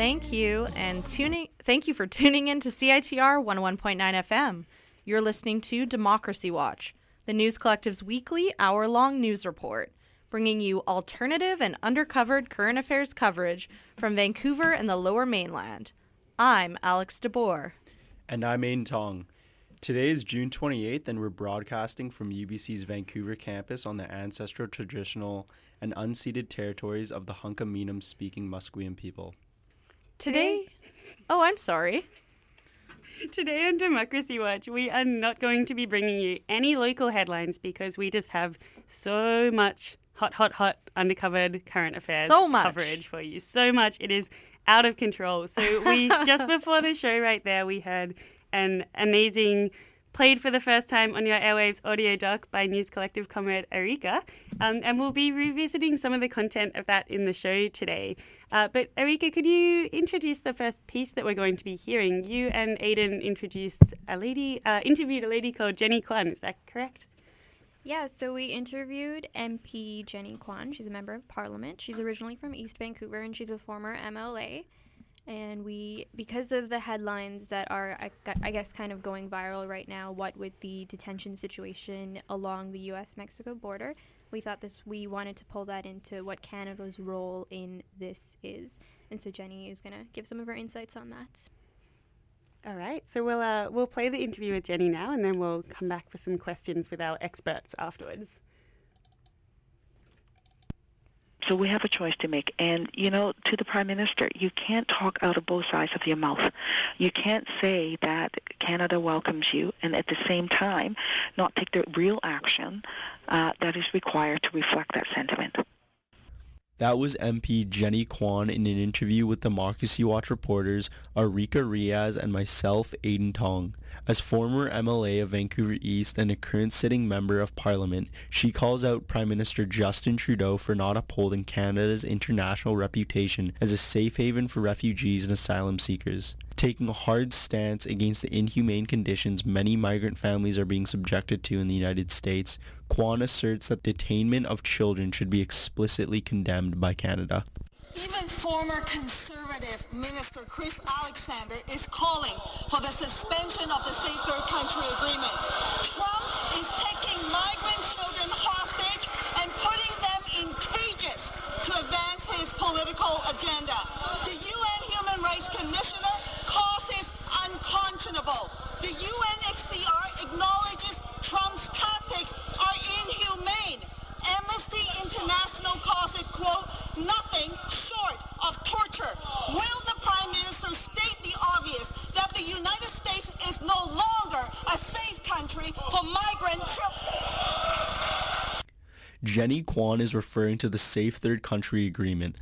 Thank you for tuning in to CITR 101.9 FM. You're listening to Democracy Watch, the News Collective's weekly hour-long news report, bringing you alternative and undercovered current affairs coverage from Vancouver and the Lower Mainland. I'm Alex DeBoer. And I'm Aiden Tong. Today is June 28th, and we're broadcasting from UBC's Vancouver campus on the ancestral, traditional, and unceded territories of the Hunkaminam-speaking Musqueam people. Today on Democracy Watch, we are not going to be bringing you any local headlines because we just have so much hot undercovered current affairs coverage for you. So much. It is out of control. So we just before the show right there, we had an amazing played for the first time on your airwaves audio doc by News Collective comrade Erika, and we'll be revisiting some of the content of that in the show today. But Erika, could you introduce the first piece that we're going to be hearing? You and Aiden interviewed a lady called Jenny Kwan, is that correct? Yeah, so we interviewed MP Jenny Kwan. She's a member of parliament. She's originally from East Vancouver, and she's a former MLA. And because of the headlines that are, I guess, kind of going viral right now, what with the detention situation along the U.S.-Mexico border, we wanted to pull that into what Canada's role in this is. And so Jenny is going to give some of her insights on that. All right, so we'll play the interview with Jenny now, and then we'll come back for some questions with our experts afterwards. So we have a choice to make. And, to the Prime Minister, you can't talk out of both sides of your mouth. You can't say that Canada welcomes you and at the same time not take the real action that is required to reflect that sentiment. That was MP Jenny Kwan in an interview with Democracy Watch reporters Arika Riaz and myself, Aiden Tong. As former MLA of Vancouver East and a current sitting member of Parliament, she calls out Prime Minister Justin Trudeau for not upholding Canada's international reputation as a safe haven for refugees and asylum seekers. Taking a hard stance against the inhumane conditions many migrant families are being subjected to in the United States, Kwan asserts that detainment of children should be explicitly condemned by Canada. Even former Conservative Minister Chris Alexander is calling for the suspension of the Safe Third Country Agreement. Trump is taking migrant children hostage and putting them in cages to advance his political agenda. The UN Human Rights Commissioner calls this unconscionable. The UNHCR acknowledges Trump's tactics are inhumane. Amnesty International calls it, quote, nothing short of torture. Will the Prime Minister state the obvious that the United States is no longer a safe country for migrant children? Jenny Kwan is referring to the Safe Third Country Agreement,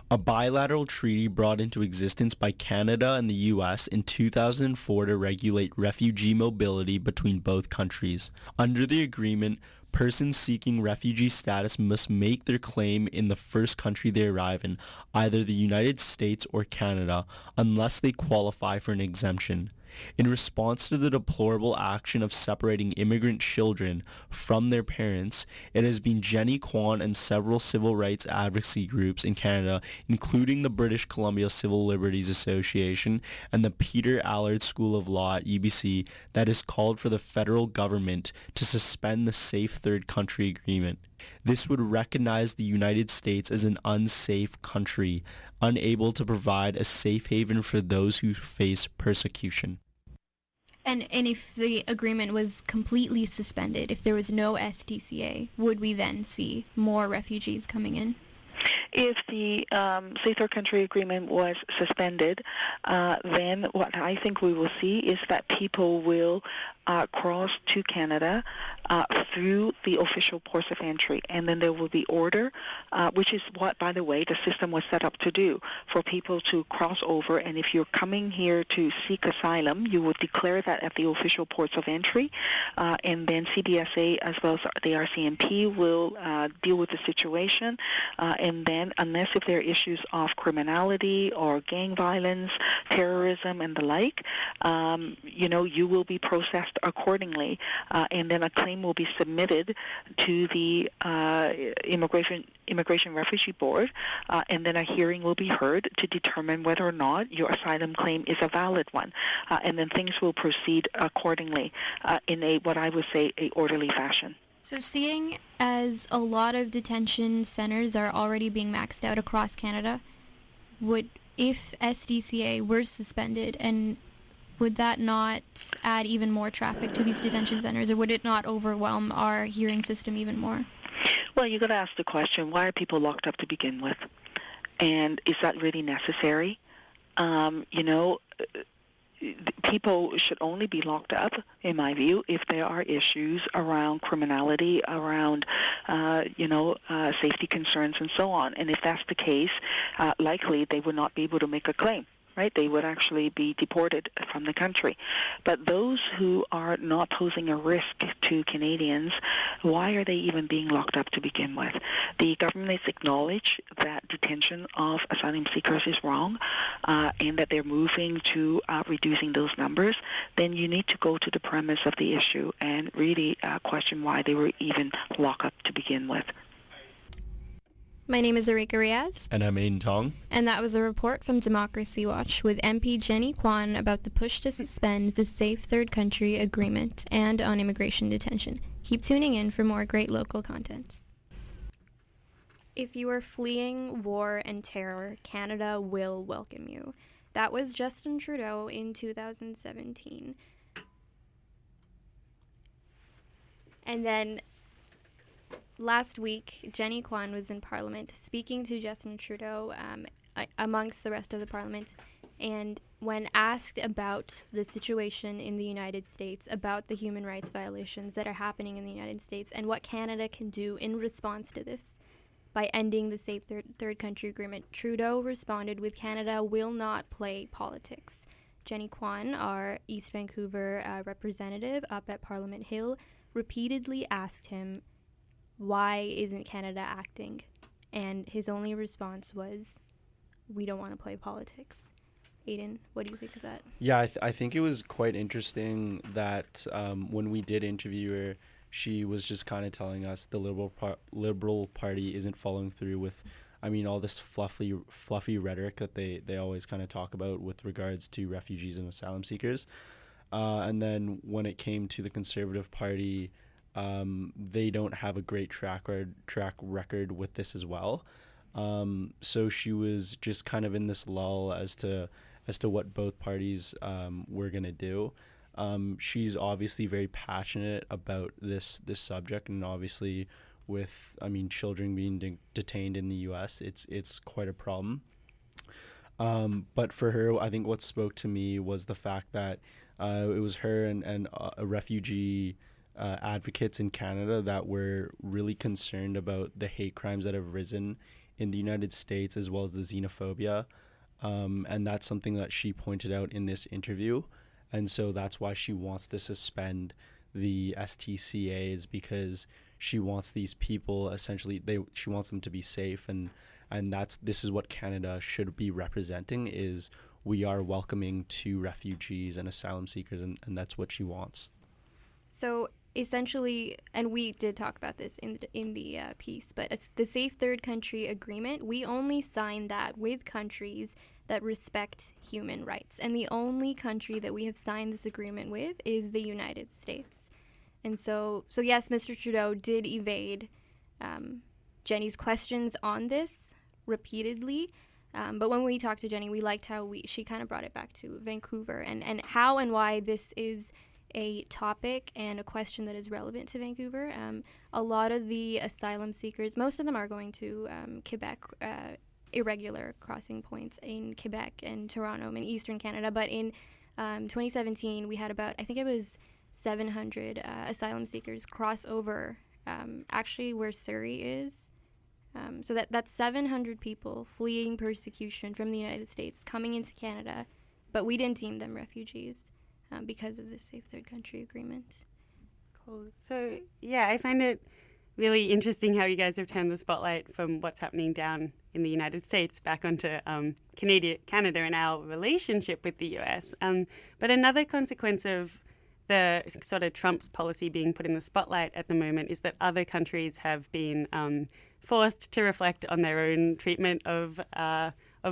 a bilateral treaty brought into existence by Canada and the U.S. in 2004 to regulate refugee mobility between both countries. Under the agreement, persons seeking refugee status must make their claim in the first country they arrive in, either the United States or Canada, unless they qualify for an exemption. In response to the deplorable action of separating immigrant children from their parents, it has been Jenny Kwan and several civil rights advocacy groups in Canada, including the British Columbia Civil Liberties Association and the Peter Allard School of Law at UBC, that has called for the federal government to suspend the Safe Third Country Agreement. This would recognize the United States as an unsafe country, unable to provide a safe haven for those who face persecution. And if the agreement was completely suspended, if there was no STCA, would we then see more refugees coming in? If the Safe Third Country Agreement was suspended, then what I think we will see is that people will cross to Canada through the official ports of entry, and then there will be order, which is what, by the way, the system was set up to do, for people to cross over, and if you're coming here to seek asylum, you would declare that at the official ports of entry, and then CBSA as well as the RCMP will deal with the situation, and and then unless if there are issues of criminality or gang violence, terrorism, and the like, you will be processed accordingly, and then a claim will be submitted to the Immigration Refugee Board, and then a hearing will be heard to determine whether or not your asylum claim is a valid one, and then things will proceed accordingly in what I would say, a orderly fashion. So seeing as a lot of detention centers are already being maxed out across Canada, if SDCA were suspended, and would that not add even more traffic to these detention centers, or would it not overwhelm our hearing system even more? Well, you got to ask the question, why are people locked up to begin with? And is that really necessary? People should only be locked up, in my view, if there are issues around criminality, around, safety concerns, and so on. And if that's the case, likely they would not be able to make a claim. Right, they would actually be deported from the country. But those who are not posing a risk to Canadians, why are they even being locked up to begin with? The government has acknowledged that detention of asylum seekers is wrong, and that they're moving to reducing those numbers. Then you need to go to the premise of the issue and really question why they were even locked up to begin with. My name is Erika Riaz. And I'm Aiden Tong. And that was a report from Democracy Watch with MP Jenny Kwan about the push to suspend the Safe Third Country Agreement and on immigration detention. Keep tuning in for more great local content. If you are fleeing war and terror, Canada will welcome you. That was Justin Trudeau in 2017. And then last week, Jenny Kwan was in Parliament speaking to Justin Trudeau amongst the rest of the Parliament. And when asked about the situation in the United States, about the human rights violations that are happening in the United States, and what Canada can do in response to this by ending the Safe Third Country Agreement, Trudeau responded with, "Canada will not play politics." Jenny Kwan, our East Vancouver representative up at Parliament Hill, repeatedly asked him, why isn't Canada acting? And his only response was, we don't want to play politics. Aiden, what do you think of that? Yeah, I think it was quite interesting that when we did interview her, she was just kind of telling us the Liberal Party isn't following through with, all this fluffy rhetoric that they always kind of talk about with regards to refugees and asylum seekers. And then when it came to the Conservative Party, they don't have a great track record with this as well. So she was just kind of in this lull as to what both parties were going to do. She's obviously very passionate about this subject, and obviously with children being detained in the U.S., it's quite a problem. But for her, I think what spoke to me was the fact that it was her and a refugee advocates in Canada that were really concerned about the hate crimes that have risen in the United States, as well as the xenophobia. And that's something that she pointed out in this interview. And so that's why she wants to suspend the STCAs, because she wants these people, essentially, she wants them to be safe. And this is what Canada should be representing, is we are welcoming to refugees and asylum seekers, and that's what she wants. So essentially, and we did talk about this in the piece, but the Safe Third Country Agreement, we only sign that with countries that respect human rights. And the only country that we have signed this agreement with is the United States. And so yes, Mr. Trudeau did evade Jenny's questions on this repeatedly. But when we talked to Jenny, we liked how she kind of brought it back to Vancouver and how and why this is a topic and a question that is relevant to Vancouver. A lot of the asylum seekers, most of them are going to Quebec, irregular crossing points in Quebec and Toronto in Eastern Canada. But in 2017, we had about, I think it was 700 asylum seekers cross over actually where Surrey is. So that's 700 people fleeing persecution from the United States coming into Canada, but we didn't deem them refugees because of the Safe Third Country Agreement. Cool. So, yeah, I find it really interesting how you guys have turned the spotlight from what's happening down in the United States back onto Canada and our relationship with the US. But another consequence of the sort of Trump's policy being put in the spotlight at the moment is that other countries have been forced to reflect on their own treatment of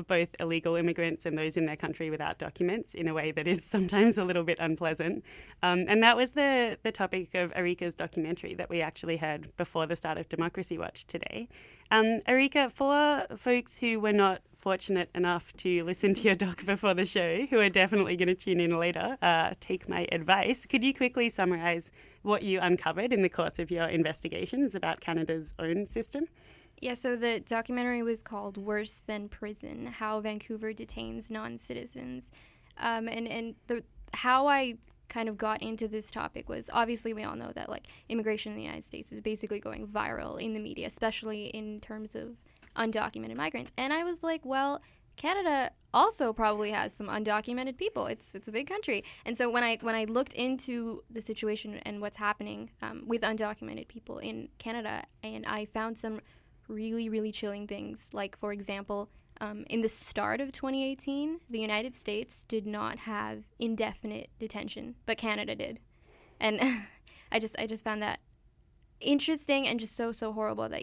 both illegal immigrants and those in their country without documents in a way that is sometimes a little bit unpleasant. And that was the topic of Erika's documentary that we actually heard before the start of Democracy Watch today. Erika, for folks who were not fortunate enough to listen to your doc before the show, who are definitely going to tune in later, take my advice, could you quickly summarise what you uncovered in the course of your investigations about Canada's own system? Yeah, so the documentary was called Worse Than Prison, How Vancouver Detains Non-Citizens. How I kind of got into this topic was, obviously we all know that like immigration in the United States is basically going viral in the media, especially in terms of undocumented migrants. And I was like, well, Canada also probably has some undocumented people. It's a big country. And so when I looked into the situation and what's happening with undocumented people in Canada, and I found some really, really chilling things. Like, for example, in the start of 2018, the United States did not have indefinite detention, but Canada did. And I just found that interesting and just so horrible that,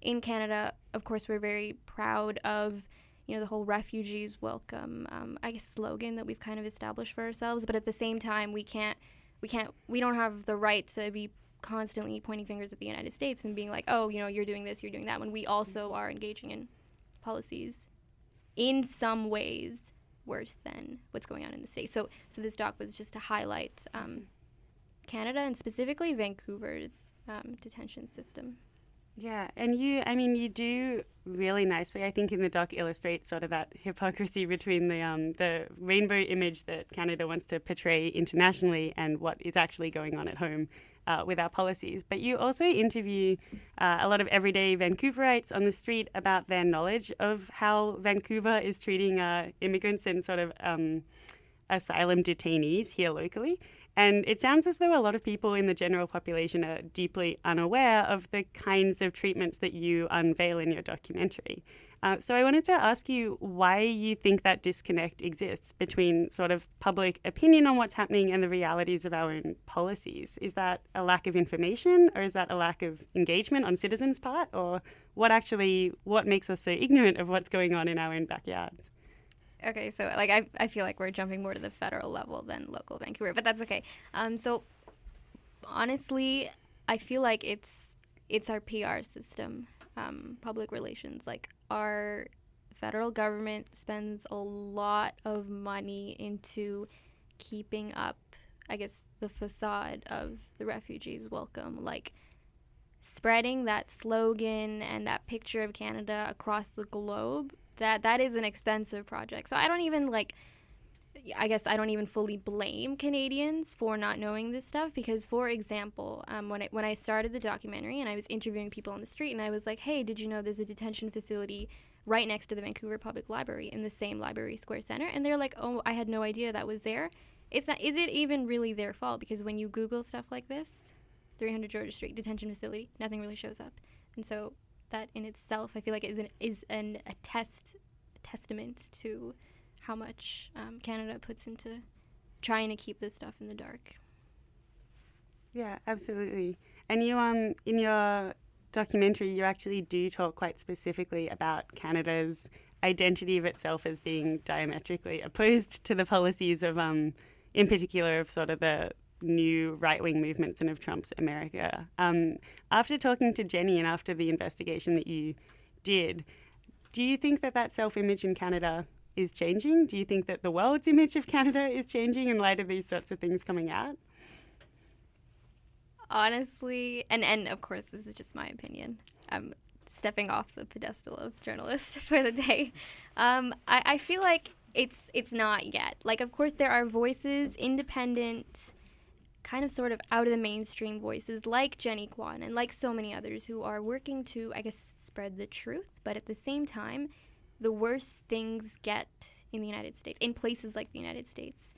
in Canada, of course, we're very proud of, the whole refugees welcome, slogan that we've kind of established for ourselves. But at the same time, we don't have the right to be constantly pointing fingers at the United States and being like, oh, you're doing this, you're doing that, when we also are engaging in policies in some ways worse than what's going on in the States. So this doc was just to highlight Canada and specifically Vancouver's detention system. Yeah, and you do really nicely, I think, in the doc illustrate sort of that hypocrisy between the rainbow image that Canada wants to portray internationally and what is actually going on at home with our policies. But you also interview a lot of everyday Vancouverites on the street about their knowledge of how Vancouver is treating immigrants and sort of asylum detainees here locally. And it sounds as though a lot of people in the general population are deeply unaware of the kinds of treatments that you unveil in your documentary. So I wanted to ask you why you think that disconnect exists between sort of public opinion on what's happening and the realities of our own policies. Is that a lack of information, or is that a lack of engagement on citizens' part? Or what makes us so ignorant of what's going on in our own backyards? Okay, so I feel like we're jumping more to the federal level than local Vancouver, but that's okay. So honestly, I feel like it's our PR system, public relations. Like, our federal government spends a lot of money into keeping up, I guess, the facade of the refugees welcome, like spreading that slogan and that picture of Canada across the globe. That is an expensive project. So I don't even fully blame Canadians for not knowing this stuff, because, for example, when I started the documentary and I was interviewing people on the street and I was like, hey, did you know there's a detention facility right next to the Vancouver Public Library in the same Library Square Center? And they're like, oh, I had no idea that was there. Is it even really their fault? Because when you Google stuff like this, 300 Georgia Street detention facility, nothing really shows up. And so that in itself, I feel like is a testament to how much Canada puts into trying to keep this stuff in the dark. Yeah, absolutely. And you, in your documentary, you actually do talk quite specifically about Canada's identity of itself as being diametrically opposed to the policies of, in particular, of sort of the new right-wing movements and of Trump's America. After talking to Jenny and after the investigation that you did, do you think that self-image in Canada is changing? Do you think that the world's image of Canada is changing in light of these sorts of things coming out? Honestly, and of course this is just my opinion, I'm stepping off the pedestal of journalist for the day. I feel like it's not yet. Like, of course there are voices, independent, kind of sort of out of the mainstream voices like Jenny Kwan and like so many others who are working to, I guess, spread the truth. But at the same time, the worse things get in the United States, in places like the United States,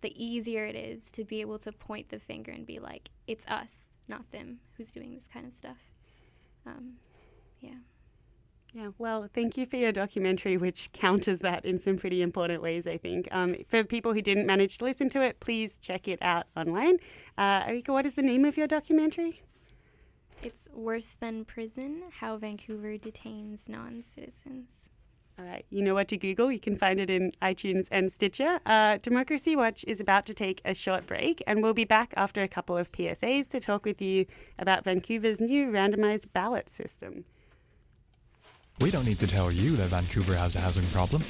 the easier it is to be able to point the finger and be like, it's us. not them, who's doing this kind of stuff. Yeah, well, thank you for your documentary, which counters that in some pretty important ways, I think. For people who didn't manage to listen to it, please check it out online. Erika, what is the name of your documentary? It's Worse Than Prison, How Vancouver Detains Non-Citizens. All right, you know what to Google. You can find it in iTunes and Stitcher. Democracy Watch is about to take a short break, and we'll be back after a couple of PSAs to talk with you about Vancouver's new randomized ballot system. We don't need to tell you that Vancouver has a housing problem.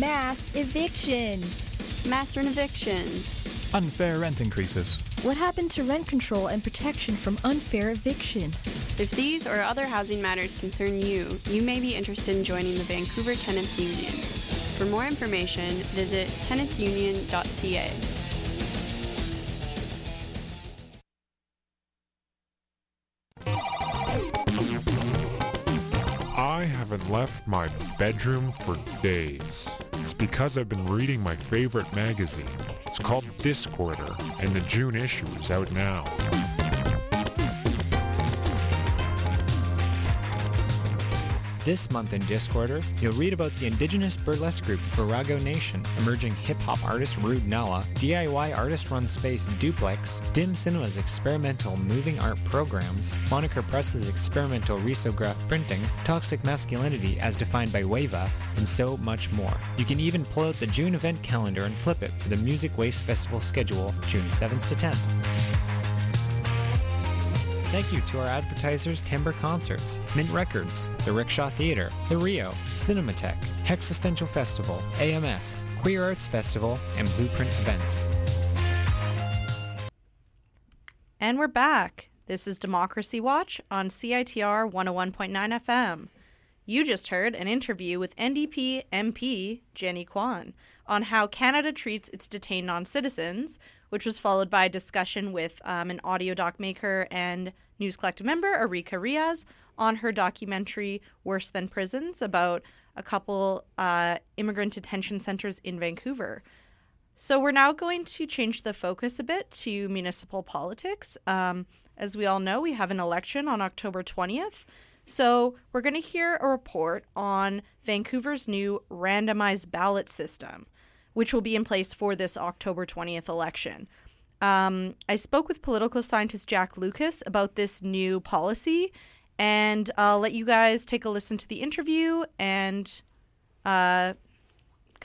Mass evictions. Mass evictions. Unfair rent increases. What happened to rent control and protection from unfair eviction? If these or other housing matters concern you, you may be interested in joining the Vancouver Tenants Union. For more information, visit tenantsunion.ca. I haven't left my bedroom for days. It's because I've been reading my favorite magazine. It's called Discorder, and the June issue is out now. This month in Discorder, you'll read about the indigenous burlesque group Virago Nation, emerging hip-hop artist Rude Nella, DIY artist-run space Duplex, Dim Cinema's experimental moving art programs, Moniker Press's experimental risograph printing, toxic masculinity as defined by Wava, and so much more. You can even pull out the June event calendar and flip it for the Music Waste Festival schedule, June 7th to 10th. Thank you to our advertisers Timber Concerts, Mint Records, the Rickshaw Theatre, the Rio, Cinematech, Hexistential Festival, AMS, Queer Arts Festival, and Blueprint Events. And we're back. This is Democracy Watch on CITR 101.9 FM. You just heard an interview with NDP MP Jenny Kwan on how Canada treats its detained non-citizens, which was followed by a discussion with an audio doc maker and News Collective member, Erika Riaz, on her documentary Worse Than Prisons about a couple immigrant detention centers in Vancouver. So we're now going to change the focus a bit to municipal politics. As we all know, we have an election on October 20th. So we're going to hear a report on Vancouver's new randomized ballot system, which will be in place for this October 20th election. I spoke with political scientist Jack Lucas about this new policy, and I'll let you guys take a listen to the interview and come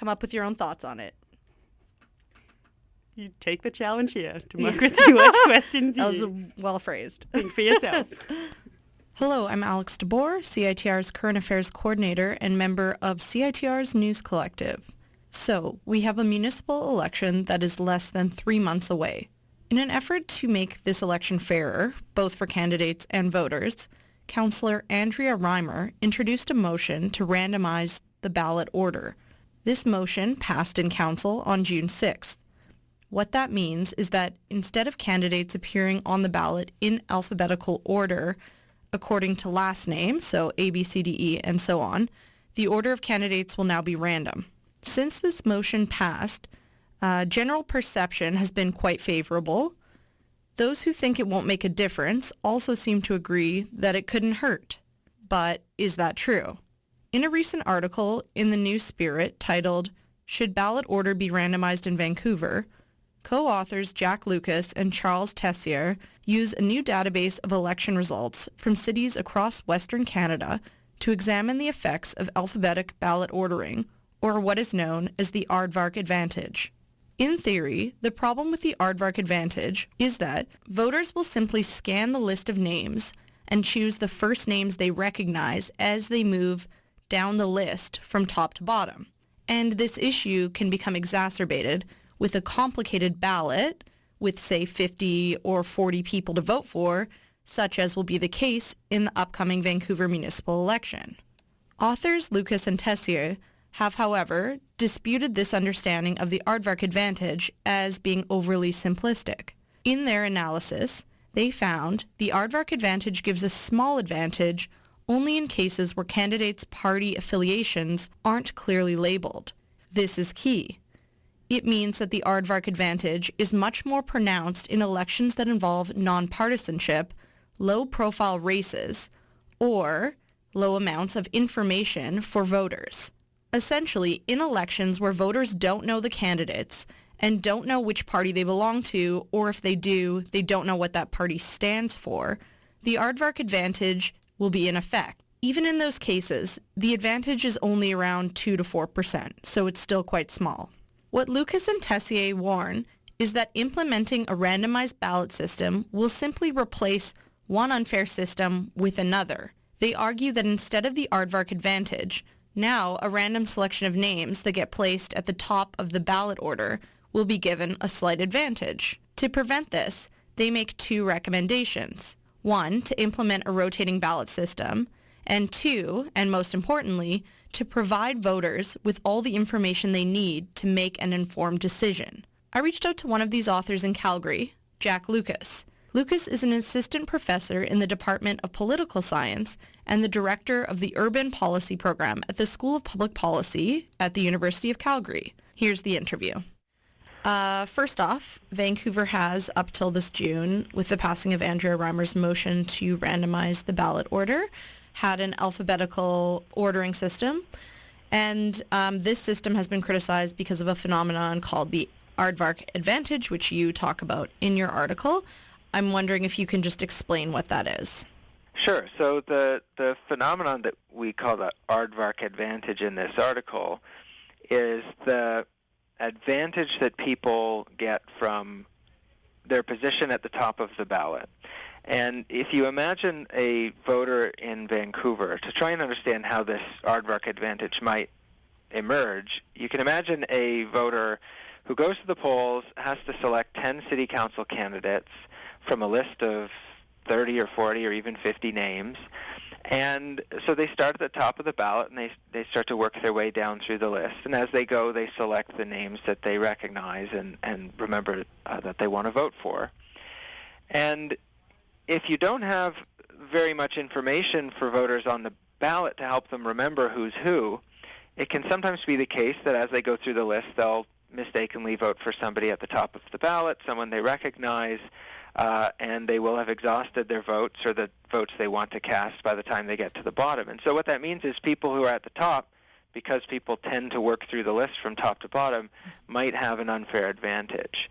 up with your own thoughts on it. You take the challenge here. Democracy Watch questions. That was well phrased. Think for yourself. Hello, I'm Alex DeBoer, CITR's Current Affairs Coordinator and member of CITR's News Collective. So, we have a municipal election that is less than 3 months away. In an effort to make this election fairer, both for candidates and voters, Councillor Andrea Reimer introduced a motion to randomize the ballot order. This motion passed in Council on June 6th. What that means is that instead of candidates appearing on the ballot in alphabetical order, according to last name, so A, B, C, D, E, and so on, the order of candidates will now be random. Since this motion passed, general perception has been quite favorable. Those who think it won't make a difference also seem to agree that it couldn't hurt. But is that true? In a recent article in the New Spirit titled, "Should Ballot Order Be Randomized in Vancouver?" co-authors Jack Lucas and Charles Tessier use a new database of election results from cities across Western Canada to examine the effects of alphabetic ballot ordering, or what is known as the Aardvark advantage. In theory, the problem with the Aardvark advantage is that voters will simply scan the list of names and choose the first names they recognize as they move down the list from top to bottom. And this issue can become exacerbated with a complicated ballot with, say, 50 or 40 people to vote for, such as will be the case in the upcoming Vancouver municipal election. Authors Lucas and Tessier have, however, disputed this understanding of the Aardvark advantage as being overly simplistic. In their analysis, they found the Aardvark advantage gives a small advantage only in cases where candidates' party affiliations aren't clearly labeled. This is key. it means that the aardvark advantage is much more pronounced in elections that involve nonpartisanship, low-profile races, or low amounts of information for voters. Essentially, in elections where voters don't know the candidates and don't know which party they belong to, or if they do, they don't know what that party stands for, the aardvark advantage will be in effect. Even in those cases, the advantage is only around 2 to 4%, so it's still quite small. What Lucas and Tessier warn is that implementing a randomized ballot system will simply replace one unfair system with another. They argue that instead of the aardvark advantage, now a random selection of names that get placed at the top of the ballot order will be given a slight advantage. To prevent this, they make 2 recommendations. 1, to implement a rotating ballot system, and 2, and most importantly, to provide voters with all the information they need to make an informed decision. I reached out to one of these authors in Calgary, Jack Lucas. Lucas is an assistant professor in the Department of Political Science and the director of the Urban Policy Program at the School of Public Policy at the University of Calgary. Here's the interview. First off, Vancouver has, up till this June, with the passing of Andrea Reimer's motion to randomize the ballot order, had an alphabetical ordering system. And this system has been criticized because of a phenomenon called the aardvark advantage, which you talk about in your article. I'm wondering if you can just explain what that is. Sure. So the phenomenon that we call the aardvark advantage in this article is the advantage that people get from their position at the top of the ballot. And if you imagine a voter in Vancouver, to try and understand how this aardvark advantage might emerge, you can imagine a voter who goes to the polls, has to select 10 city council candidates from a list of 30 or 40 or even 50 names. And so they start at the top of the ballot and they start to work their way down through the list. And as they go, they select the names that they recognize and remember that they want to vote for. And if you don't have very much information for voters on the ballot to help them remember who's who, it can sometimes be the case that as they go through the list, they'll mistakenly vote for somebody at the top of the ballot, someone they recognize, and they will have exhausted their votes or the votes they want to cast by the time they get to the bottom. And so what that means is people who are at the top, because people tend to work through the list from top to bottom, might have an unfair advantage.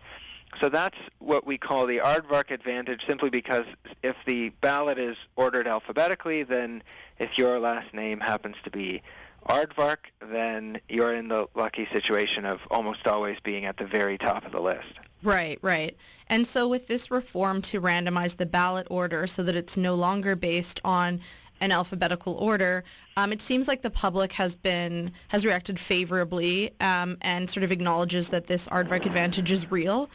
So that's what we call the aardvark advantage, simply because if the ballot is ordered alphabetically, then if your last name happens to be aardvark, then you're in the lucky situation of almost always being at the very top of the list. Right, right. And so with this reform to randomize the ballot order so that it's no longer based on an alphabetical order, it seems like the public has reacted favorably and sort of acknowledges that this aardvark advantage is real.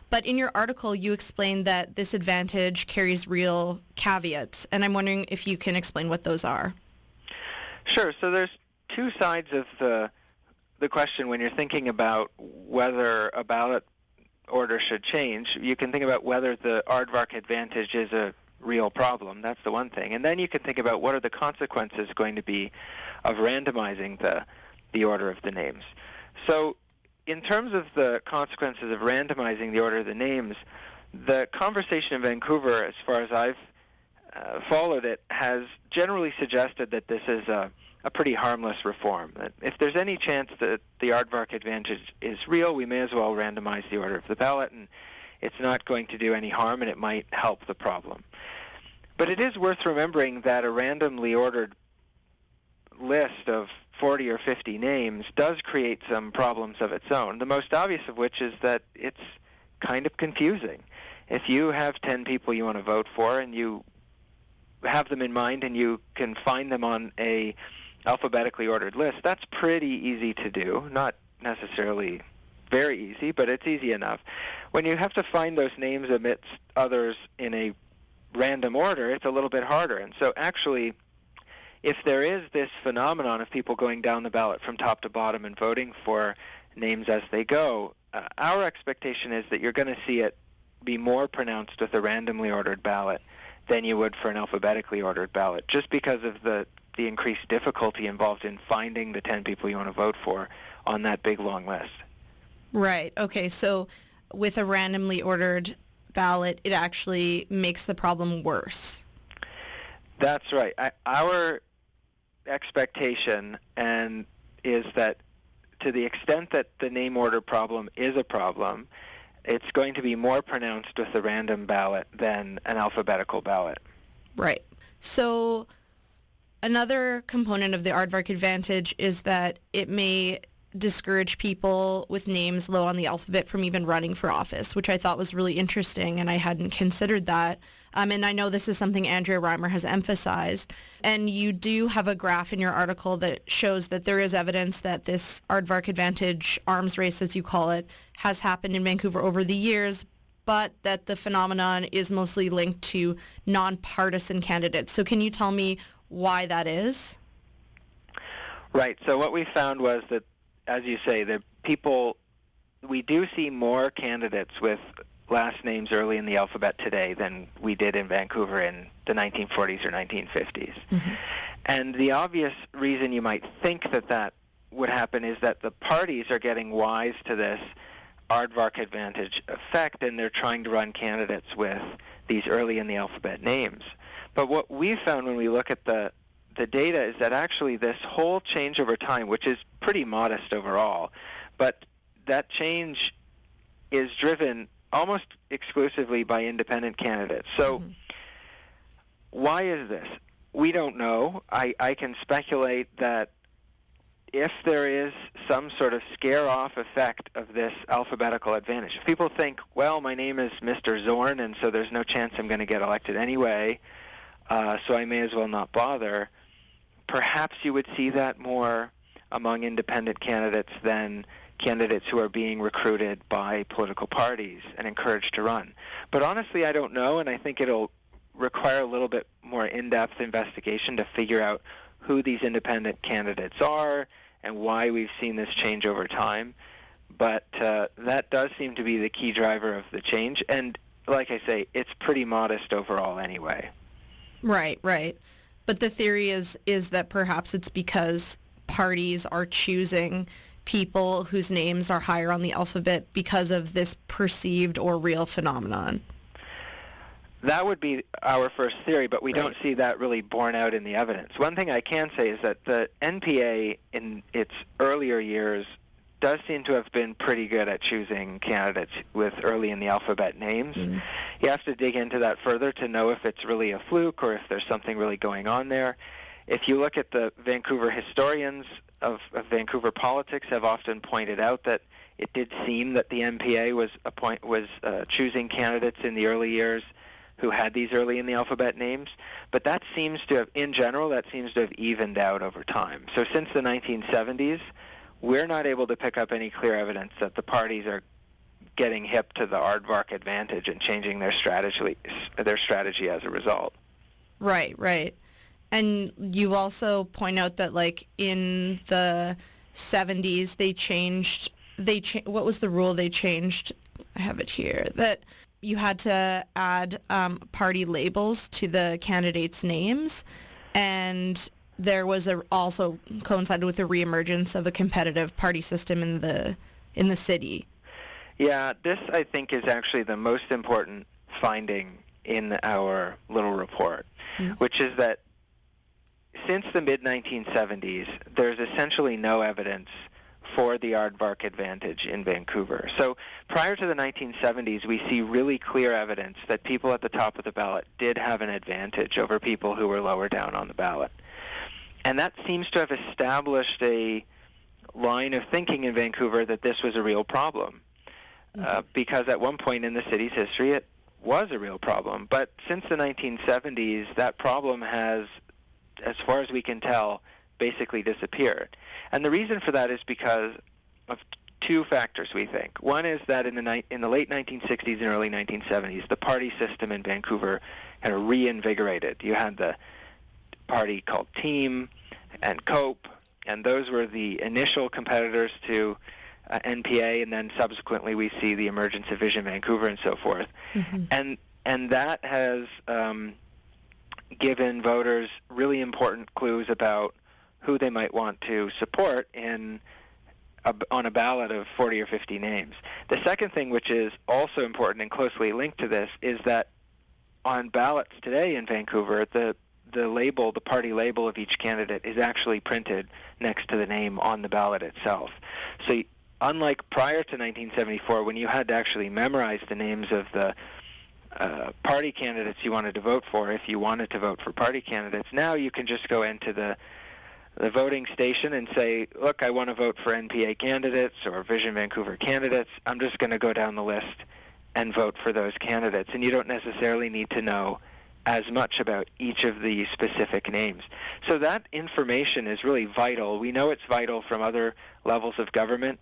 But in your article, you explain that this advantage carries real caveats, and I'm wondering if you can explain what those are. Sure. So there's 2 sides of the question when you're thinking about whether a ballot order should change. You can think about whether the aardvark advantage is a real problem. That's the one thing. And then you can think about what are the consequences going to be of randomizing the order of the names. So in terms of the consequences of randomizing the order of the names, the conversation in Vancouver, as far as I've followed it, has generally suggested that this is a pretty harmless reform. That if there's any chance that the aardvark advantage is real, we may as well randomize the order of the ballot, and it's not going to do any harm, and it might help the problem. But it is worth remembering that a randomly ordered list of 40 or 50 names does create some problems of its own, the most obvious of which is that it's kind of confusing. If you have 10 people you want to vote for and you have them in mind and you can find them on a alphabetically ordered list, that's pretty easy to do. Not necessarily very easy, but it's easy enough. When you have to find those names amidst others in a random order, it's a little bit harder. And so actually, if there is this phenomenon of people going down the ballot from top to bottom and voting for names as they go, our expectation is that you're going to see it be more pronounced with a randomly ordered ballot than you would for an alphabetically ordered ballot, just because of the increased difficulty involved in finding the 10 people you want to vote for on that big, long list. Right. Okay. So with a randomly ordered ballot, it actually makes the problem worse. That's right. Our expectation is that to the extent that the name order problem is a problem, it's going to be more pronounced with a random ballot than an alphabetical ballot. Right. So another component of the aardvark advantage is that it may discourage people with names low on the alphabet from even running for office, which I thought was really interesting, and I hadn't considered that. And I know this is something Andrea Reimer has emphasized. And you do have a graph in your article that shows that there is evidence that this aardvark advantage arms race, as you call it, has happened in Vancouver over the years, but that the phenomenon is mostly linked to nonpartisan candidates. So can you tell me why that is? Right. So what we found was that, as you say, we do see more candidates with last names early in the alphabet today than we did in Vancouver in the 1940s or 1950s. Mm-hmm. And the obvious reason you might think that would happen is that the parties are getting wise to this aardvark advantage effect, and they're trying to run candidates with these early in the alphabet names. But what we found when we look at the data is that actually this whole change over time, which is pretty modest overall, but that change is driven almost exclusively by independent candidates. So why is this? We don't know. I can speculate that if there is some sort of scare-off effect of this alphabetical advantage, if people think, well, my name is Mr. Zorn, and so there's no chance I'm going to get elected anyway, so I may as well not bother, perhaps you would see that more among independent candidates than candidates who are being recruited by political parties and encouraged to run. But honestly, I don't know, and I think it'll require a little bit more in-depth investigation to figure out who these independent candidates are and why we've seen this change over time. But that does seem to be the key driver of the change, and like I say, it's pretty modest overall anyway. Right, right. But the theory is that perhaps it's because parties are choosing people whose names are higher on the alphabet because of this perceived or real phenomenon. That would be our first theory, but we don't see that really borne out in the evidence. One thing I can say is that the NPA in its earlier years does seem to have been pretty good at choosing candidates with early in the alphabet names. Mm-hmm. You have to dig into that further to know if it's really a fluke or if there's something really going on there. If you look at the Vancouver historians of Vancouver politics have often pointed out that it did seem that the NPA was choosing candidates in the early years who had these early in the alphabet names, but that seems to have, in general, that seems to have evened out over time. So since the 1970s, we're not able to pick up any clear evidence that the parties are getting hip to the aardvark advantage and changing their strategy as a result. Right, right. And you also point out that, like, in the 70s, what was the rule they changed? I have it here. That you had to add party labels to the candidates' names, and there was also coincided with the reemergence of a competitive party system in the city. Yeah, this I think is actually the most important finding in our little report, which is that since the mid-1970s, there's essentially no evidence for the aardvark advantage in Vancouver. So prior to the 1970s, we see really clear evidence that people at the top of the ballot did have an advantage over people who were lower down on the ballot. And that seems to have established a line of thinking in Vancouver that this was a real problem, because at one point in the city's history it was a real problem. But since the 1970s, that problem has, as far as we can tell, basically disappeared. And the reason for that is because of two factors, we think. One is that in the late 1960s and early 1970s, the party system in Vancouver had reinvigorated. You had the party called Team and Cope, and those were the initial competitors to NPA, and then subsequently we see the emergence of Vision Vancouver and so forth. Mm-hmm. And that has given voters really important clues about who they might want to support in on a ballot of 40 or 50 names. The second thing, which is also important and closely linked to this, is that on ballots today in Vancouver, the label, the party label of each candidate is actually printed next to the name on the ballot itself. So unlike prior to 1974, when you had to actually memorize the names of the party candidates you wanted to vote for, if you wanted to vote for party candidates, now you can just go into the voting station and say, look, I want to vote for NPA candidates or Vision Vancouver candidates. I'm just going to go down the list and vote for those candidates. And you don't necessarily need to know as much about each of the specific names. So that information is really vital. We know it's vital from other levels of government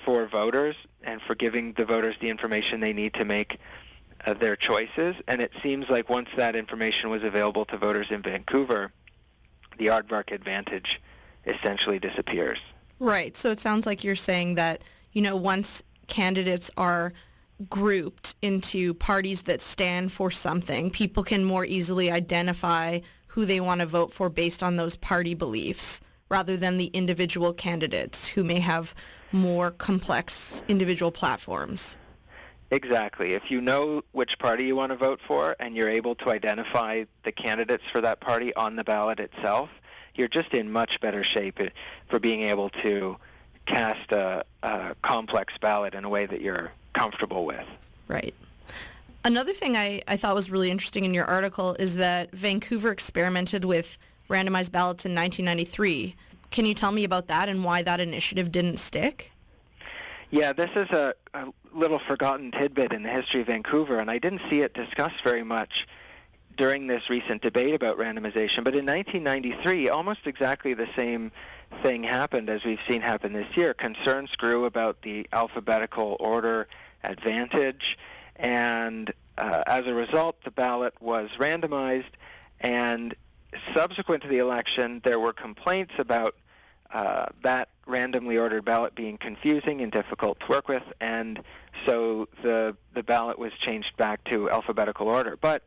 for voters and for giving the voters the information they need to make their choices. And it seems like once that information was available to voters in Vancouver, the aardvark advantage essentially disappears. Right. So it sounds like you're saying that, once candidates are grouped into parties that stand for something, people can more easily identify who they want to vote for based on those party beliefs rather than the individual candidates who may have more complex individual platforms. Exactly. If you know which party you want to vote for and you're able to identify the candidates for that party on the ballot itself, you're just in much better shape for being able to cast a complex ballot in a way that you're comfortable with. Right. Another thing I thought was really interesting in your article is that Vancouver experimented with randomized ballots in 1993. Can you tell me about that and why that initiative didn't stick? Yeah, this is a little forgotten tidbit in the history of Vancouver, and I didn't see it discussed very much during this recent debate about randomization. But in 1993, almost exactly the same thing happened as we've seen happen this year. Concerns grew about the alphabetical order advantage, and as a result, the ballot was randomized, and subsequent to the election, there were complaints about that randomly ordered ballot being confusing and difficult to work with, and so the ballot was changed back to alphabetical order. But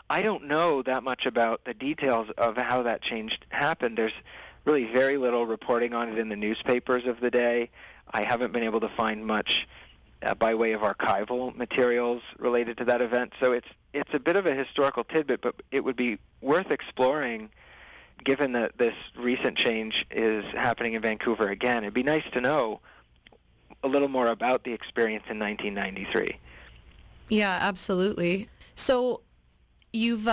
I don't know that much about the details of how that change happened. There's really very little reporting on it in the newspapers of the day. I haven't been able to find much by way of archival materials related to that event. So it's a bit of a historical tidbit, but it would be worth exploring given that this recent change is happening in Vancouver again. It'd be nice to know a little more about the experience in 1993. Yeah, absolutely. So you've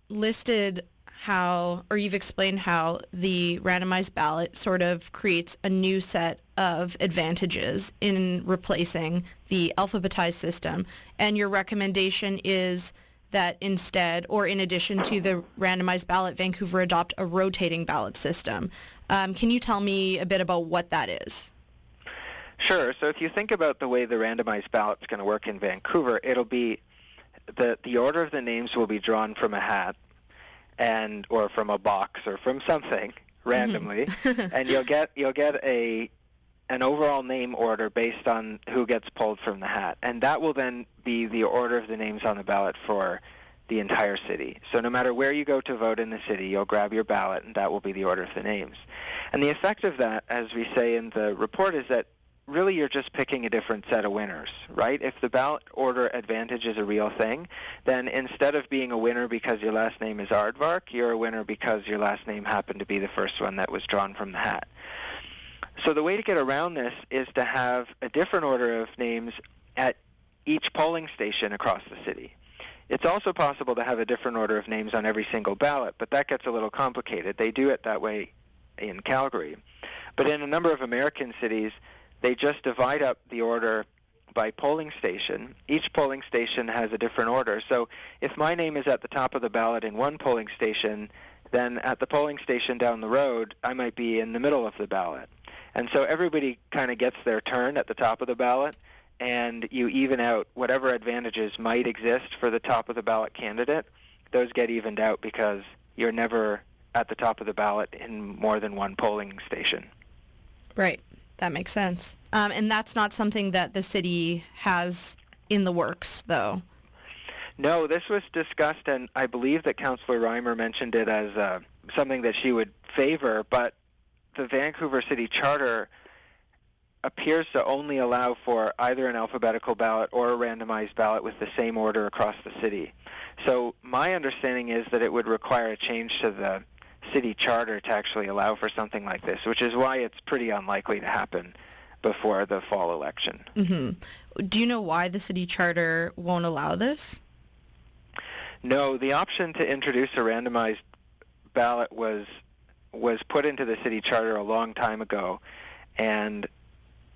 listed you've explained how the randomized ballot sort of creates a new set of advantages in replacing the alphabetized system. And your recommendation is that instead, or in addition to the randomized ballot, Vancouver adopt a rotating ballot system. Can you tell me a bit about what that is? Sure. So if you think about the way the randomized ballot's going to work in Vancouver, it'll be the order of the names will be drawn from a hat or from a box or from something randomly, and you'll get an overall name order based on who gets pulled from the hat, and that will then be the order of the names on the ballot for the entire city. So no matter where you go to vote in the city, you'll grab your ballot, and that will be the order of the names. And the effect of that, as we say in the report, is that really you're just picking a different set of winners, right? If the ballot order advantage is a real thing, then instead of being a winner because your last name is Aardvark, you're a winner because your last name happened to be the first one that was drawn from the hat. So the way to get around this is to have a different order of names at each polling station across the city. It's also possible to have a different order of names on every single ballot, but that gets a little complicated. They do it that way in Calgary. But in a number of American cities, they just divide up the order by polling station. Each polling station has a different order. So if my name is at the top of the ballot in one polling station, then at the polling station down the road, I might be in the middle of the ballot. And so everybody kind of gets their turn at the top of the ballot, and you even out whatever advantages might exist for the top of the ballot candidate. Those get evened out because you're never at the top of the ballot in more than one polling station. Right. That makes sense. And that's not something that the city has in the works, though. No, this was discussed, and I believe that Councillor Reimer mentioned it as something that she would favor, but the Vancouver City Charter appears to only allow for either an alphabetical ballot or a randomized ballot with the same order across the city. So my understanding is that it would require a change to the city charter to actually allow for something like this, which is why it's pretty unlikely to happen before the fall election. Mm-hmm. Do you know why the city charter won't allow this? No, the option to introduce a randomized ballot was put into the city charter a long time ago, and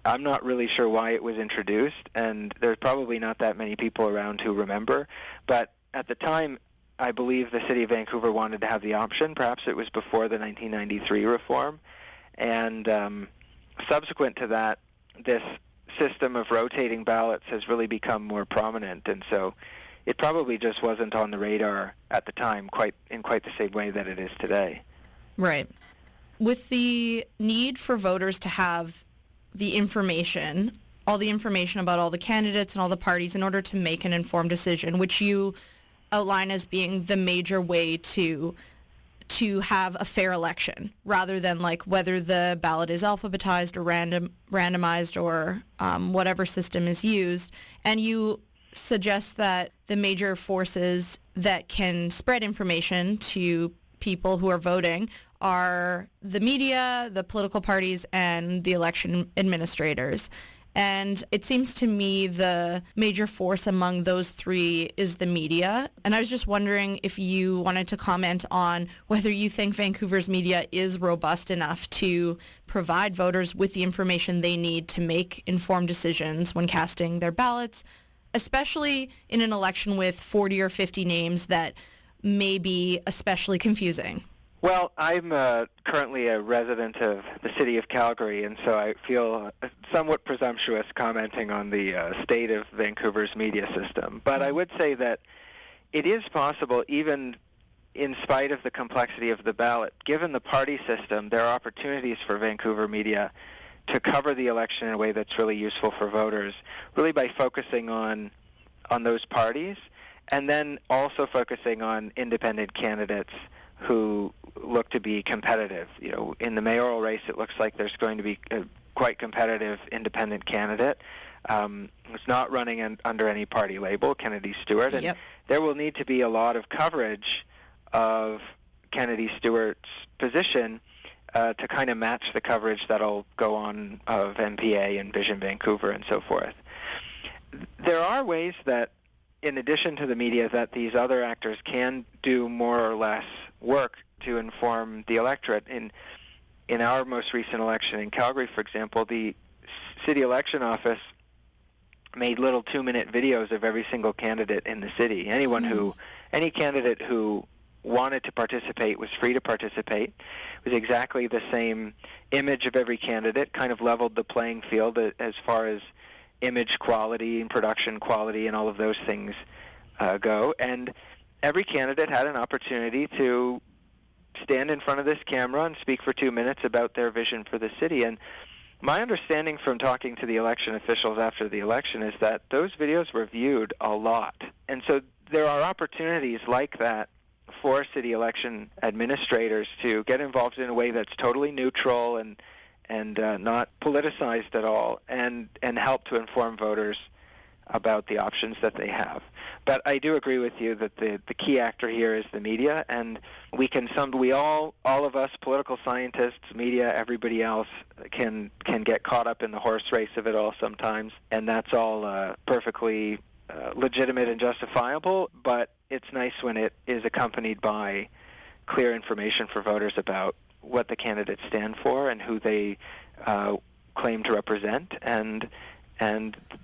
I'm not really sure why it was introduced, and there's probably not that many people around who remember, but at the time, I believe the city of Vancouver wanted to have the option. Perhaps it was before the 1993 reform, and subsequent to that, this system of rotating ballots has really become more prominent, and so it probably just wasn't on the radar at the time in quite the same way that it is today. Right. With the need for voters to have the information, all the information about all the candidates and all the parties in order to make an informed decision, which you outline as being the major way to have a fair election, rather than like whether the ballot is alphabetized or randomized or whatever system is used. And you suggest that the major forces that can spread information to people who are voting are the media, the political parties, and the election administrators. And it seems to me the major force among those three is the media. And I was just wondering if you wanted to comment on whether you think Vancouver's media is robust enough to provide voters with the information they need to make informed decisions when casting their ballots, especially in an election with 40 or 50 names that may be especially confusing. Well, I'm currently a resident of the city of Calgary, and so I feel somewhat presumptuous commenting on the state of Vancouver's media system. But I would say that it is possible, even in spite of the complexity of the ballot, given the party system, there are opportunities for Vancouver media to cover the election in a way that's really useful for voters, really by focusing on those parties, and then also focusing on independent candidates who look to be competitive. You know, in the mayoral race, it looks like there's going to be a quite competitive independent candidate who's not running under any party label, Kennedy Stewart, and there will need to be a lot of coverage of Kennedy Stewart's position to kind of match the coverage that'll go on of MPA and Vision Vancouver and so forth. There are ways that, in addition to the media, that these other actors can do more or less work to inform the electorate. In our most recent election in Calgary, for example, the city election office made little 2-minute videos of every single candidate in the city. Any candidate who wanted to participate was free to participate. It was exactly the same image of every candidate, kind of leveled the playing field as far as image quality and production quality and all of those things go. And every candidate had an opportunity to stand in front of this camera and speak for 2 minutes about their vision for the city. And my understanding from talking to the election officials after the election is that those videos were viewed a lot. And so there are opportunities like that for city election administrators to get involved in a way that's totally neutral and not politicized at all, and help to inform voters about the options that they have. But I do agree with you that the key actor here is the media, and all of us, political scientists, media, everybody else, can get caught up in the horse race of it all sometimes, and that's all perfectly legitimate and justifiable, but it's nice when it is accompanied by clear information for voters about what the candidates stand for and who they claim to represent, and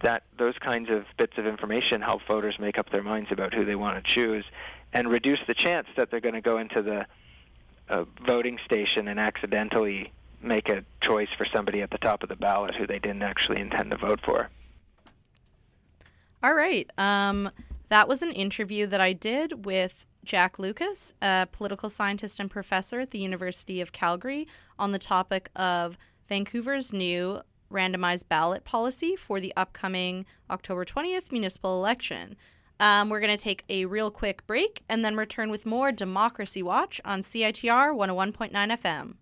that those kinds of bits of information help voters make up their minds about who they want to choose and reduce the chance that they're going to go into the voting station and accidentally make a choice for somebody at the top of the ballot who they didn't actually intend to vote for. All right. That was an interview that I did with Jack Lucas, a political scientist and professor at the University of Calgary, on the topic of Vancouver's new randomized ballot policy for the upcoming October 20th municipal election. We're going to take a real quick break and then return with more Democracy Watch on CITR 101.9 FM.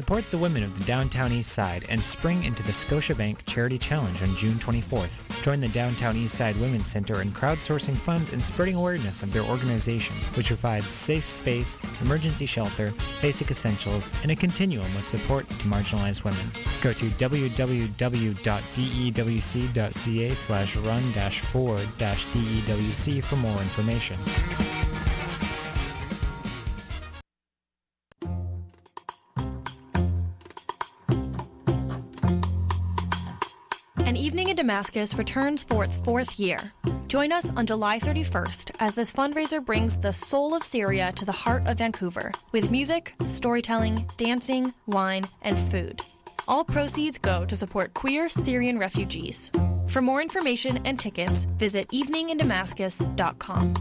Support the women of the Downtown East Side and spring into the Scotiabank Charity Challenge on June 24th. Join the Downtown East Side Women's Center in crowdsourcing funds and spreading awareness of their organization, which provides safe space, emergency shelter, basic essentials, and a continuum of support to marginalized women. Go to www.dewc.ca/run-forward-DEWC for more information. An Evening in Damascus returns for its 4th year. Join us on July 31st as this fundraiser brings the soul of Syria to the heart of Vancouver with music, storytelling, dancing, wine, and food. All proceeds go to support queer Syrian refugees. For more information and tickets, visit eveningindamascus.com.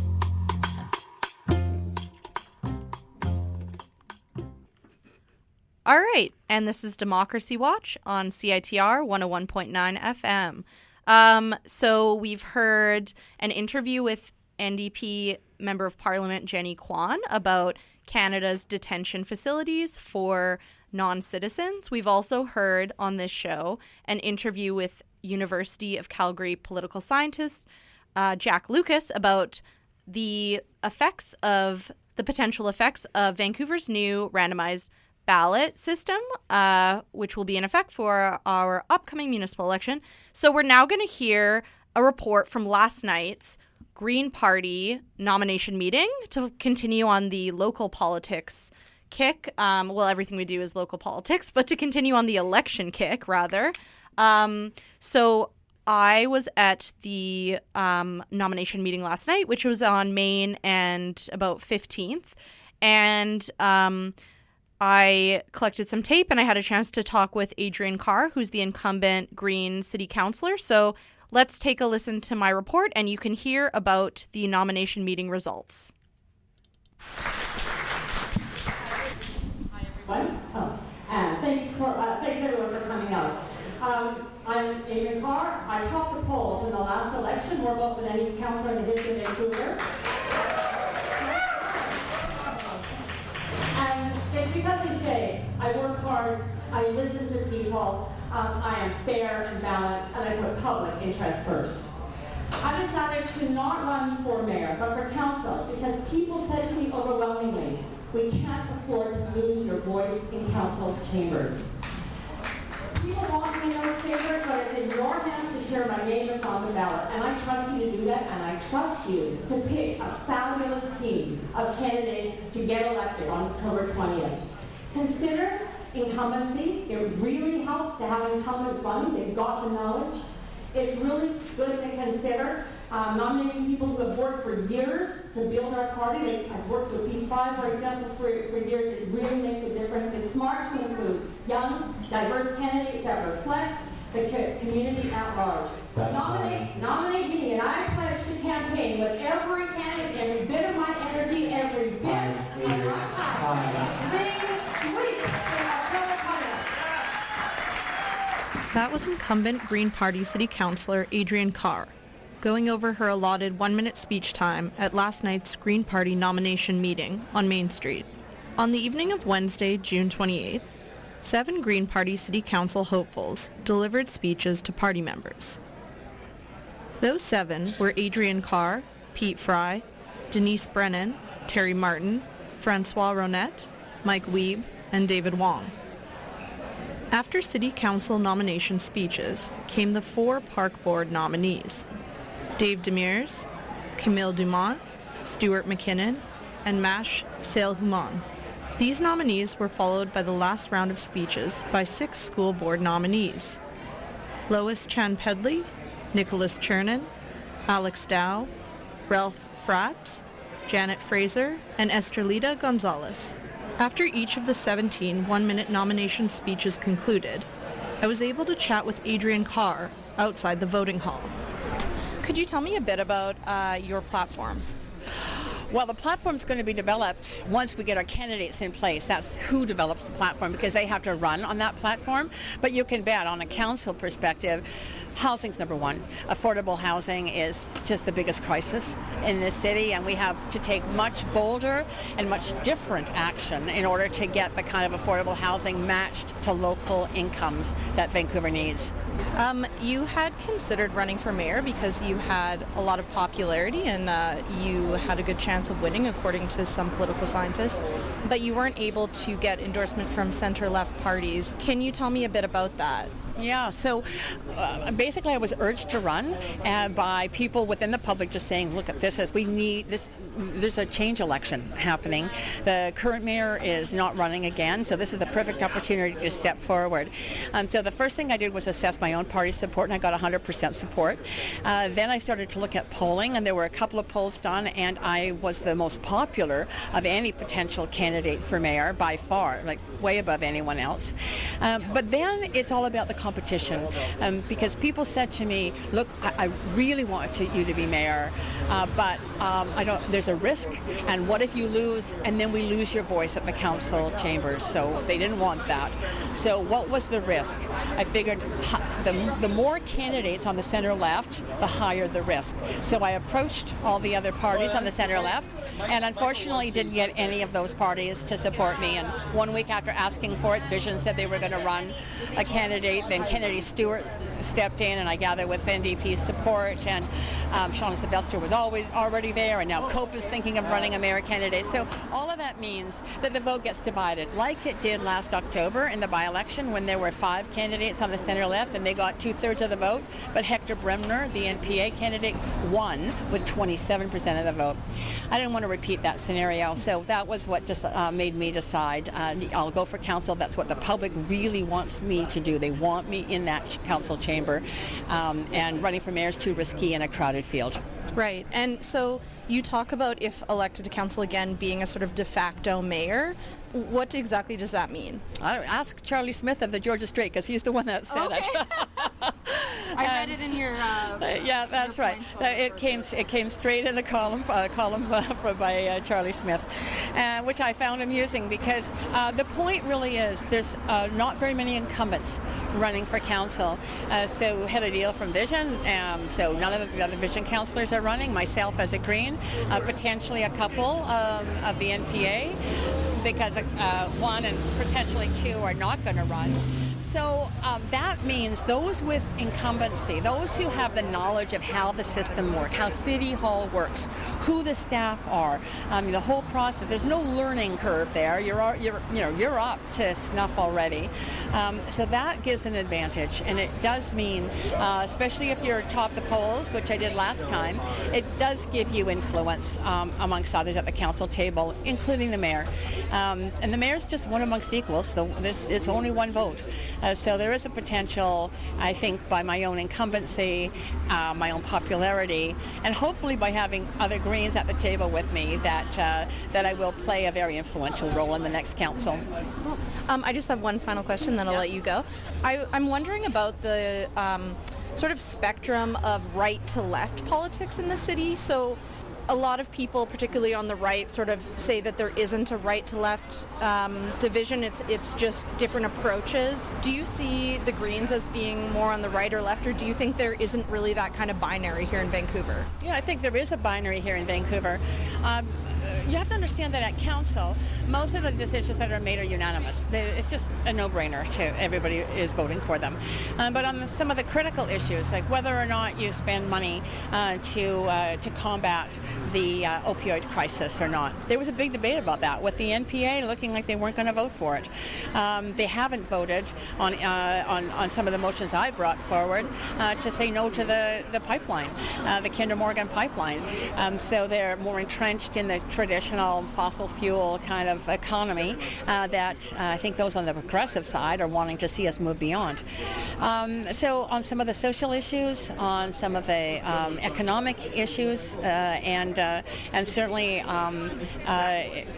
All right, and this is Democracy Watch on CITR 101.9 FM. So we've heard an interview with NDP Member of Parliament Jenny Kwan about Canada's detention facilities for non-citizens. We've also heard on this show an interview with University of Calgary political scientist Jack Lucas about the potential effects of Vancouver's new randomized ballot system, which will be in effect for our upcoming municipal election. So we're now going to hear a report from last night's Green Party nomination meeting to continue on the local politics kick. Everything we do is local politics, but to continue on the election kick, rather. So I was at the nomination meeting last night, which was on Main and about 15th. And I collected some tape and I had a chance to talk with Adrian Carr, who's the incumbent Green City Councillor. So let's take a listen to my report and you can hear about the nomination meeting results. Hi, everyone. Thanks everyone for coming out. I'm Adrian Carr. I topped the polls in the last election, more votes than any councillor in the history of Vancouver. And it's because I say I work hard, I listen to people, I am fair and balanced, and I put public interest first. I decided to not run for mayor, but for council, because people said to me overwhelmingly, we can't afford to lose your voice in council chambers. People want me in those chambers, but it's in your hands to share my name is on the ballot. And I trust you to do that, and I trust you to pick a fabulous team of candidates to get elected on October 20th. Consider incumbency. It really helps to have incumbents running. They've got the knowledge. It's really good to consider nominating people who have worked for years to build our party. I've worked with P5, for example, for years. It really makes a difference. It's smart to include young, diverse candidates that reflect the community at large. Nominate me, and I pledge to campaign with every candidate, every bit of my energy, every bit of my time. That was incumbent Green Party City Councillor Adrian Carr, going over her allotted 1-minute speech time at last night's Green Party nomination meeting on Main Street. On the evening of Wednesday, June 28th, 7 Green Party City Council hopefuls delivered speeches to party members. Those 7 were Adrian Carr, Pete Fry, Denise Brennan, Terry Martin, Francois Ronette, Mike Wiebe, and David Wong. After City Council nomination speeches came the 4 Park Board nominees, Dave Demers, Camille Dumont, Stuart McKinnon, and Mash Salehouman. These nominees were followed by the last round of speeches by 6 school board nominees, Lois Chan Pedley, Nicholas Chernin, Alex Dow, Ralph Fratz, Janet Fraser, and Estrelita Gonzalez. After each of the 17 1-minute nomination speeches concluded, I was able to chat with Adrian Carr outside the voting hall. Could you tell me a bit about your platform? Well, the platform's going to be developed once we get our candidates in place. That's who develops the platform, because they have to run on that platform. But you can bet, on a council perspective, housing's number one. Affordable housing is just the biggest crisis in this city, and we have to take much bolder and much different action in order to get the kind of affordable housing matched to local incomes that Vancouver needs. You had considered running for mayor because you had a lot of popularity and you had a good chance of winning, according to some political scientists, but you weren't able to get endorsement from center-left parties. Can you tell me a bit about that? Yeah, so basically I was urged to run by people within the public just saying, look, we need this. There's a change election happening. The current mayor is not running again, so this is the perfect opportunity to step forward. So the first thing I did was assess my own party support, and I got 100% support. Then I started to look at polling, and there were a couple of polls done, and I was the most popular of any potential candidate for mayor by far, like way above anyone else. But then it's all about the competition, because people said to me, look, I really want you to be mayor, but I don't. There's a risk, and what if you lose, and then we lose your voice at the council chambers? So they didn't want that. So what was the risk? I figured the more candidates on the center left, the higher the risk. So I approached all the other parties on the center left, and unfortunately didn't get any of those parties to support me. And 1 week after asking for it, Vision said they were going to run a candidate. Then Kennedy Stewart stepped in, and I gathered with NDP's support, and Shauna Sylvester was already there, and now Cope is thinking of running a mayor candidate. So all of that means that the vote gets divided, like it did last October in the by-election when there were 5 candidates on the center left and they got 2/3 of the vote, but Hector Bremner, the NPA candidate, won with 27% of the vote. I didn't want to repeat that scenario, so that was what just made me decide I'll go for council. That's what the public really wants me to do. They want me in that council chamber, and running for mayor is too risky in a crowded field. Right, and so you talk about, if elected to council again, being a sort of de facto mayor. What exactly does that mean? Ask Charlie Smith of the Georgia Straight, because he's the one that said it. I read it in your... yeah, that's right. It came straight in the column by Charlie Smith, which I found amusing, because the point really is there's not very many incumbents running for council. So Heather Deal from Vision, so none of the other Vision councillors are running. Myself as a Green, potentially a couple of the NPA, because one and potentially 2 are not going to run. So that means those with incumbency, those who have the knowledge of how the system works, how City Hall works, who the staff are, the whole process. There's no learning curve there. You're up to snuff already. So that gives an advantage, and it does mean, especially if you're top the polls, which I did last time, it does give you influence amongst others at the council table, including the mayor. And the mayor's just one amongst equals. So it's only one vote. So there is a potential, I think, by my own incumbency, my own popularity, and hopefully by having other Greens at the table with me, that I will play a very influential role in the next council. I just have one final question, then I'll let you go. I'm wondering about the sort of spectrum of right to left politics in the city. So a lot of people, particularly on the right, sort of say that there isn't a right to left division. It's just different approaches. Do you see the Greens as being more on the right or left, or do you think there isn't really that kind of binary here in Vancouver? Yeah, I think there is a binary here in Vancouver. You have to understand that at council, most of the decisions that are made are unanimous. It's just a no-brainer to everybody is voting for them. But on some of the critical issues, like whether or not you spend money to combat the opioid crisis or not, there was a big debate about that, with the NPA looking like they weren't going to vote for it. They haven't voted on some of the motions I brought forward to say no to the pipeline, the Kinder Morgan pipeline. So they're more entrenched in the traditional fossil fuel kind of economy that I think those on the progressive side are wanting to see us move beyond. So on some of the social issues, on some of the economic issues, and certainly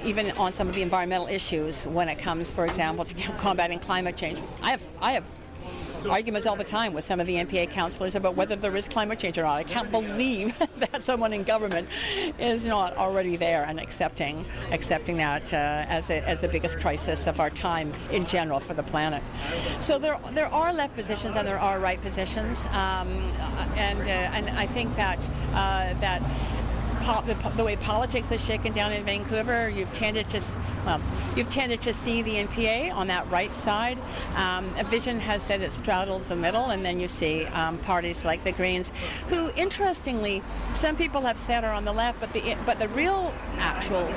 even on some of the environmental issues when it comes, for example, to combating climate change, I have arguments all the time with some of the NPA councillors about whether there is climate change or not. I can't believe that someone in government is not already there and accepting that as the biggest crisis of our time in general for the planet. So there are left positions and there are right positions, and I think that the way politics has shaken down in Vancouver, you've tended to see the NPA on that right side. A vision has said it straddles the middle, and then you see parties like the Greens, who, interestingly, some people have said are on the left, but the real actual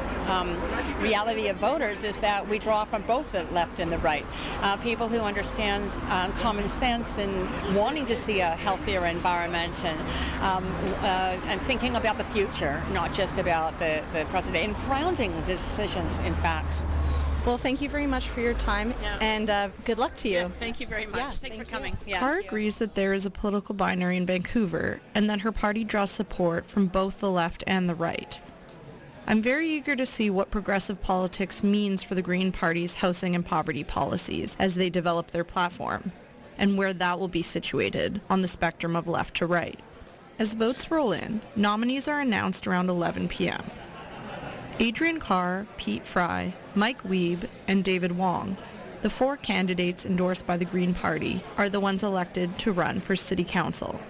reality of voters is that we draw from both the left and the right. People who understand common sense and wanting to see a healthier environment and thinking about the future. Not just about the present day, and grounding decisions in facts. Well, thank you very much for your time, and good luck to you. Yeah, thank you very much. Yeah, Thanks for coming. Yeah. Carr agrees that there is a political binary in Vancouver, and that her party draws support from both the left and the right. I'm very eager to see what progressive politics means for the Green Party's housing and poverty policies as they develop their platform, and where that will be situated on the spectrum of left to right. As votes roll in, nominees are announced around 11 p.m. Adrian Carr, Pete Fry, Mike Wiebe, and David Wong, the 4 candidates endorsed by the Green Party, are the ones elected to run for City Council.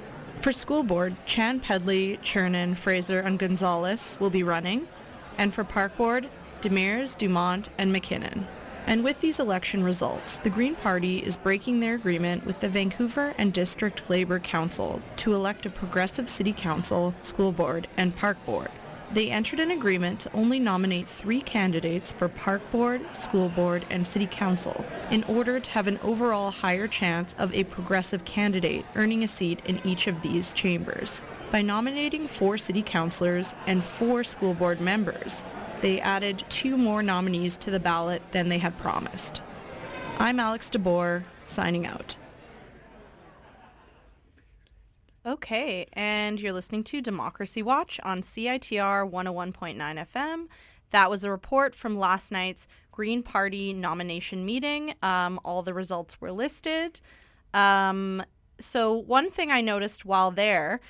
For School Board, Chan Pedley, Chernin, Fraser, and Gonzalez will be running, and for Park Board, Demers, Dumont, and McKinnon. And with these election results, the Green Party is breaking their agreement with the Vancouver and District Labour Council to elect a progressive City Council, School Board, and Park Board. They entered an agreement to only nominate 3 candidates for Park Board, School Board, and City Council in order to have an overall higher chance of a progressive candidate earning a seat in each of these chambers. By nominating 4 City Councillors and 4 School Board members, they added 2 more nominees to the ballot than they had promised. I'm Alex DeBoer, signing out. Okay, and you're listening to Democracy Watch on CITR 101.9 FM. That was a report from last night's Green Party nomination meeting. All the results were listed. So one thing I noticed while there,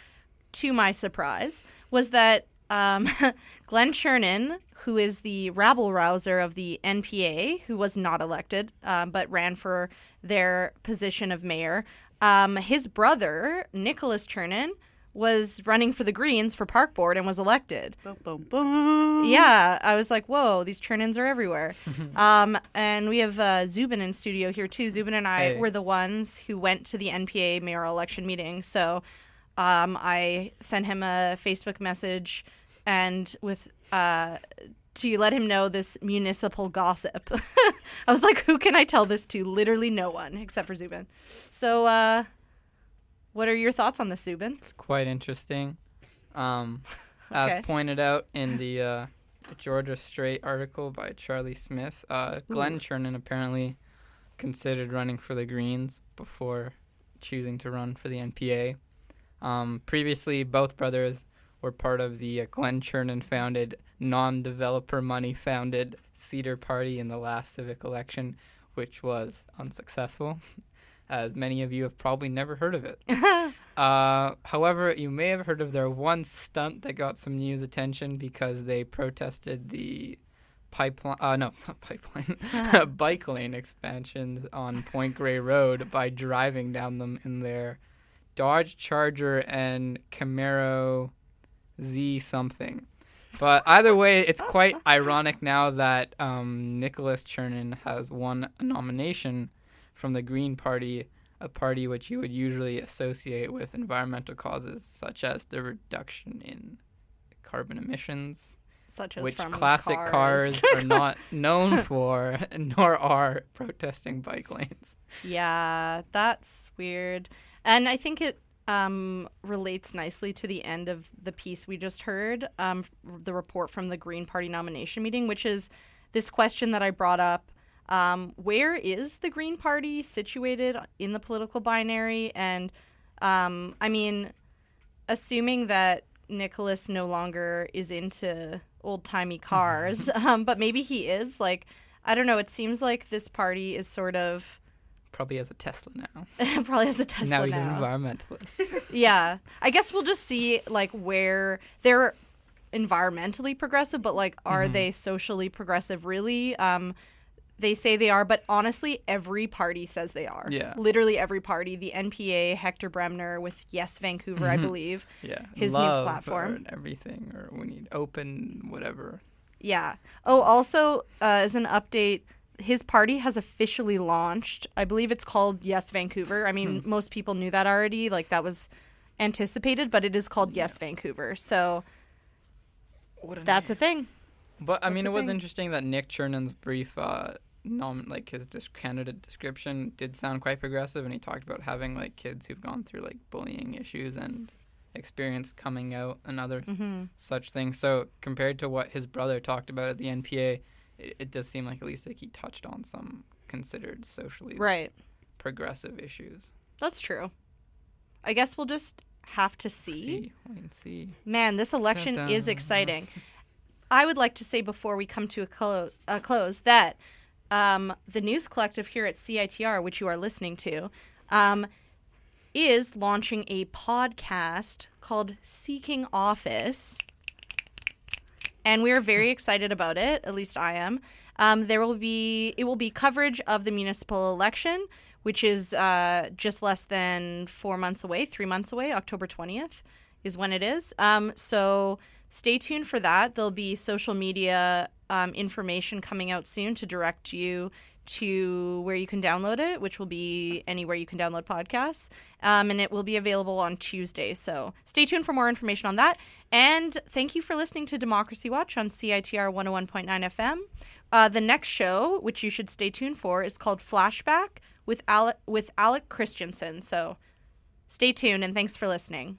to my surprise, was that Glenn Chernin, who is the rabble-rouser of the NPA, who was not elected but ran for their position of mayor, his brother, Nicholas Chernin, was running for the Greens for Park Board and was elected. Boom, boom, boom. Yeah, I was like, whoa, these Chernins are everywhere. And we have Zubin in studio here, too. Zubin and I were the ones who went to the NPA mayoral election meeting. So I sent him a Facebook message and with to let him know this municipal gossip. I was like, who can I tell this to? Literally no one, except for Zubin. So what are your thoughts on this, Zubin? It's quite interesting. As pointed out in the Georgia Straight article by Charlie Smith, Glenn Chernin apparently considered running for the Greens before choosing to run for the NPA. Previously, both brothers were part of the Glenn Chernin-founded, non-developer money-founded Cedar Party in the last civic election, which was unsuccessful, as many of you have probably never heard of it. However, you may have heard of their one stunt that got some news attention because they protested the bike lane expansions on Point Grey Road by driving down them in their Dodge Charger and Camaro Z something. But either way, it's quite ironic now that Nicholas Chernin has won a nomination from the Green Party, a party which you would usually associate with environmental causes, such as the reduction in carbon emissions, such as which from classic cars are not known for, nor are protesting bike lanes. Yeah, that's weird. And I think it relates nicely to the end of the piece we just heard, the report from the Green Party nomination meeting, which is this question that I brought up. Where is the Green Party situated in the political binary? And I mean, assuming that Nicholas no longer is into old-timey cars, but maybe he is. Like, I don't know. It seems like this party is sort of Probably has a Tesla now. Probably has a Tesla now. Now he's an environmentalist. Yeah. I guess we'll just see, like, where they're environmentally progressive, but, like, are they socially progressive really? They say they are, but honestly, every party says they are. Yeah. Literally every party. The NPA, Hector Bremner with Yes Vancouver, I believe. Yeah. His Love new platform. and everything, or we need open whatever. Yeah. Oh, also, as an update, his party has officially launched. I believe it's called Yes Vancouver. I mean, most people knew that already. Like, that was anticipated, but it is called Yes Vancouver. So that's a thing. But I mean, it was interesting that Nick Chernon's brief, his candidate description did sound quite progressive, and he talked about having like kids who've gone through like bullying issues and experience coming out and other such things. So compared to what his brother talked about at the NPA, it does seem like at least like he touched on some considered socially progressive issues. That's true. I guess we'll just have to see. Wait and see. Man, this election is exciting. I would like to say before we come to a close that the News Collective here at CITR, which you are listening to, is launching a podcast called Seeking Office. And we are very excited about it. At least I am. It will be coverage of the municipal election, which is just less than 3 months away. October 20th is when it is. So stay tuned for that. There'll be social media information coming out soon to direct you to where you can download it, which will be anywhere you can download podcasts. And it will be available on Tuesday. So stay tuned for more information on that. And thank you for listening to Democracy Watch on CITR 101.9 FM. The next show, which you should stay tuned for, is called Flashback with Alec Christensen. So stay tuned and thanks for listening.